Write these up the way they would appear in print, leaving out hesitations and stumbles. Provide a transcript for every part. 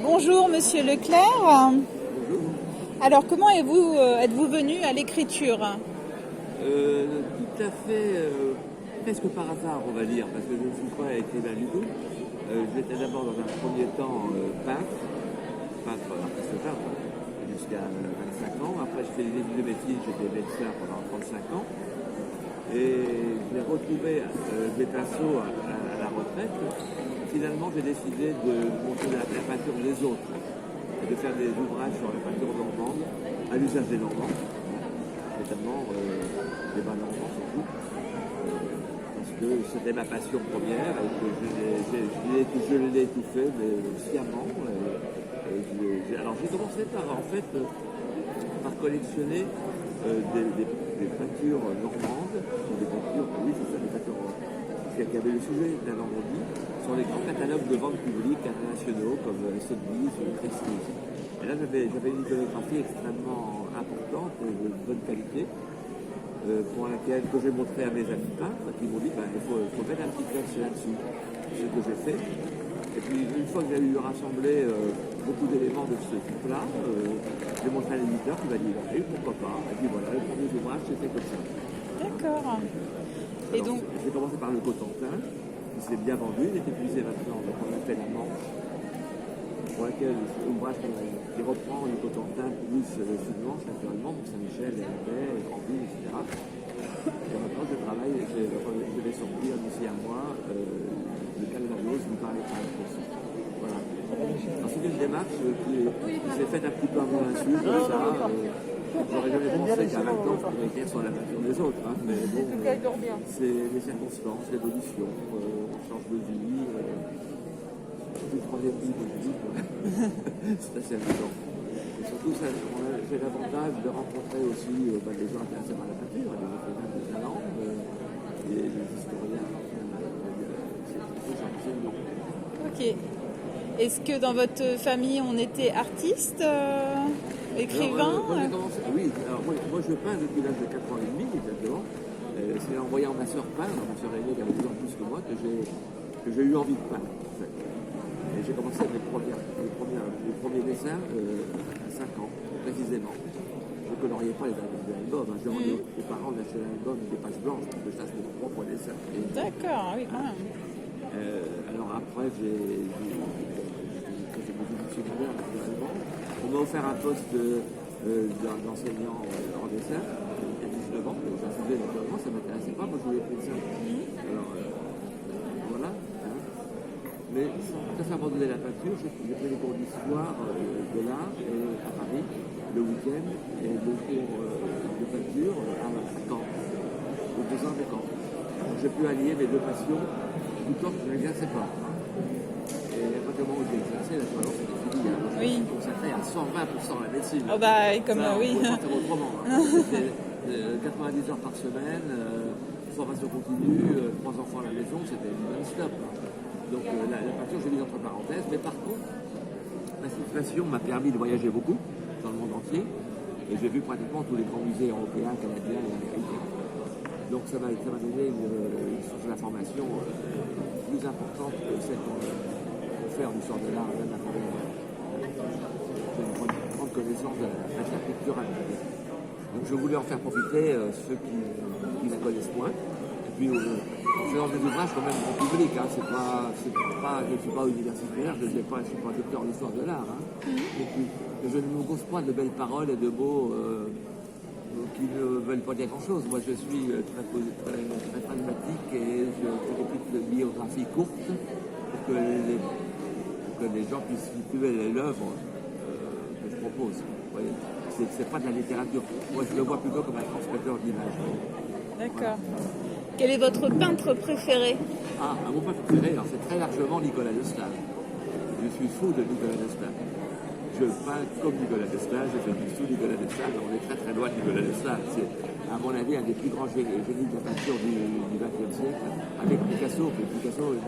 Bonjour Monsieur Leclerc. Alors comment êtes-vous venu à l'écriture? Tout à fait, presque par hasard on va dire, parce que je ne suis pas écrivain du tout. J'étais d'abord dans un premier temps peintre, artiste peintre, jusqu'à 25 ans. Après j'ai fait des études de médecine, j'étais médecin pendant 35 ans. Et j'ai retrouvé mes pinceaux à la retraite. Finalement j'ai décidé de montrer la peinture des autres, et de faire des ouvrages sur la peinture normande, à l'usage des Normands, notamment des vins normands surtout, parce que c'était ma passion première et que je l'ai tout fait, mais sciemment. Alors j'ai commencé par collectionner des peintures normandes, des peintures, oui c'est ça, des peintures qui avaient le sujet de la Normandie, sur les grands catalogues de vente publique internationaux comme Sotheby's ou Christie's. Et là j'avais une iconographie extrêmement importante et de bonne qualité, que j'ai montré à mes amis peintres, qui m'ont dit il faut mettre un petit texte là-dessus. C'est ce que j'ai fait. Et puis une fois que j'ai eu rassemblé beaucoup d'éléments de ce type-là, j'ai montré à l'éditeur qui m'a dit pourquoi pas. Et puis voilà, le premier ouvrage c'était comme ça. D'accord. Et donc j'ai commencé par le Cotentin, qui s'est bien vendu, il est épuisé maintenant, donc on a fait la Manche, pour laquelle l'ouvrage qui reprend le Cotentin plus le Sud-Manche, naturellement, donc Saint-Michel, Hervé, Grandville, etc. Et maintenant je travaille, je vais sortir d'ici un mois le Calvados, vous parlez pas aussi. Voilà. Alors c'est une démarche qui s'est faite un petit peu à mon insu, comme ça. J'aurais jamais pensé qu'à 20 ans, je pourrais écrire sur la peinture des autres. Hein, mais bon, c'est les circonstances, l'évolution, on change de vie, le troisième vie de vie. C'est assez amusant. Et surtout, j'ai l'avantage de rencontrer aussi des gens intéressés par la peinture, des écrivains de talent, et des historiens. C'est bon. Ok. Est-ce que dans votre famille on était artiste, écrivain? Oui, alors moi je peins depuis l'âge de 4 ans et demi exactement. C'est en voyant ma soeur peindre, ma soeur aînée qui avait 2 ans plus que moi, que j'ai eu envie de peindre en fait. Et j'ai commencé mes premiers dessins à 5 ans, précisément. Je ne coloriais pas les albums, hein. Je demandais aux parents d'acheter l'album des pages blanches pour que je fasse mes propres dessins. D'accord, oui quand même. Alors après j'ai secondaire naturellement. On m'a offert un poste d'enseignant en dessin il y a 19 ans, donc un sujet naturellement, ça ne m'intéressait pas, moi je voulais faire ça. Alors voilà. Hein. Mais sans tout à fait abandonner la peinture, j'ai pris des cours d'histoire de l'art à Paris le week-end et des cours de peinture à Caen, aux Beaux-Arts de Caen. J'ai pu allier mes deux passions du temps que je n'exerçais pas. Et à partir du moment où j'ai exercé, naturellement, c'était fini. Hein. Je me suis consacré à 120% à la médecine. Oh bah, comme ça, oui. On peut faire autrement. Hein. C'était 90 heures par semaine, formation continue, 3 enfants à la maison, c'était non-stop. Hein. Donc la peinture, j'ai mis entre parenthèses. Mais par contre, ma situation m'a permis de voyager beaucoup dans le monde entier. Et j'ai vu pratiquement tous les grands musées européens, canadiens et américains. Donc ça m'a donné une source d'information plus importante que celle qu'on peut faire du sort de l'art, même à Paris. J'ai une grande connaissance de la matière picturale. Donc je voulais en faire profiter ceux qui la connaissent moins. Et puis en faisant des ouvrages quand même grand public, hein. Je ne suis pas universitaire, je ne suis pas docteur d'histoire de l'art. Hein. Et puis, je ne me cause pas de belles paroles et de mots qui ne veulent pas dire grand-chose. Moi, je suis très pragmatique et je fais des petites biographies courtes pour que les gens puissent situer l'œuvre que je propose. C'est pas de la littérature. Moi, je le vois plutôt comme un transmetteur d'images. D'accord. Quel est votre peintre préféré? Mon peintre préféré, c'est très largement Nicolas Destal. Je suis fou de Nicolas Destal. Je peins comme Nicolas Destal, je fais du sous Nicolas Destal, on est très très loin de Nicolas Destal. C'est, à mon avis, un des plus grands génies de la peinture du XXe siècle, avec Picasso. Picasso est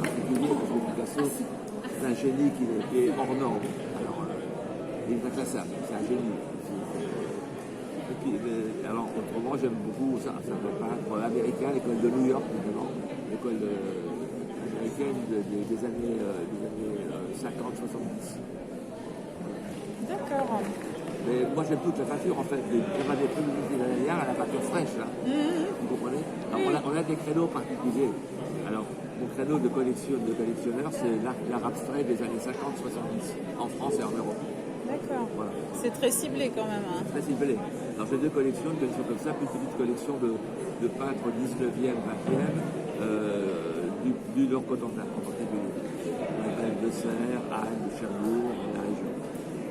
particulier parce que Picasso, c'est un génie qui est hors norme. Alors, il est inclassable, c'est un génie. Et puis, alors, autrement, j'aime beaucoup ça peut peintre américain, l'école de New York, notamment, l'école américaine des années 50-70. D'accord. Mais moi j'aime toute la peinture en fait, on a des trucs à la peinture fraîche là, vous comprenez? Alors on a des créneaux particuliers. Alors mon créneau de collectionneur c'est l'art abstrait des années 50-70 en France et en Europe. D'accord. Voilà. C'est très ciblé quand même. Hein. Très ciblé. Alors j'ai deux collections, une collection comme ça, puis une petite collection de peintres 19e, 20e du Nord-Cotentin, en particulier. De Serres, Agde, de Cherbourg, la région.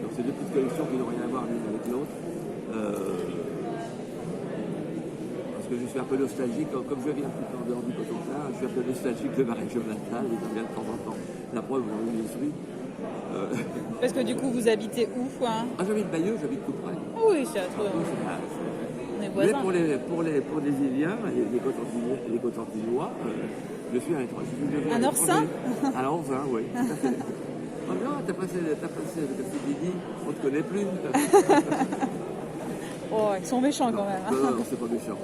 Donc c'est deux petites collections qui n'ont rien à voir l'une avec l'autre. Parce que je suis un peu nostalgique, comme je viens tout le temps dehors du Cotentin, je suis un peu nostalgique de ma région natale et j'en viens de temps en temps. La preuve, où je suis. Parce que du coup, vous habitez où hein? Ah, j'habite Bayeux, j'habite tout près. Ah oui, c'est à toi. On est voisins. Mais pour les Iliens, les Cotentinois, je suis un étranger. Un Orsin? Un Orsin, oui, tout à fait. Oh non, t'as passé le café midi, on ne te connaît plus. Oh, ils sont méchants quand même. Non, non, c'est pas méchant.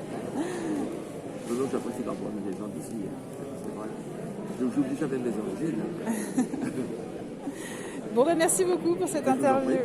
Non, j'apprécie parfois les gens d'ici. C'est vrai. Je n'oublie jamais mes origines. Bon, ben merci beaucoup pour cette interview.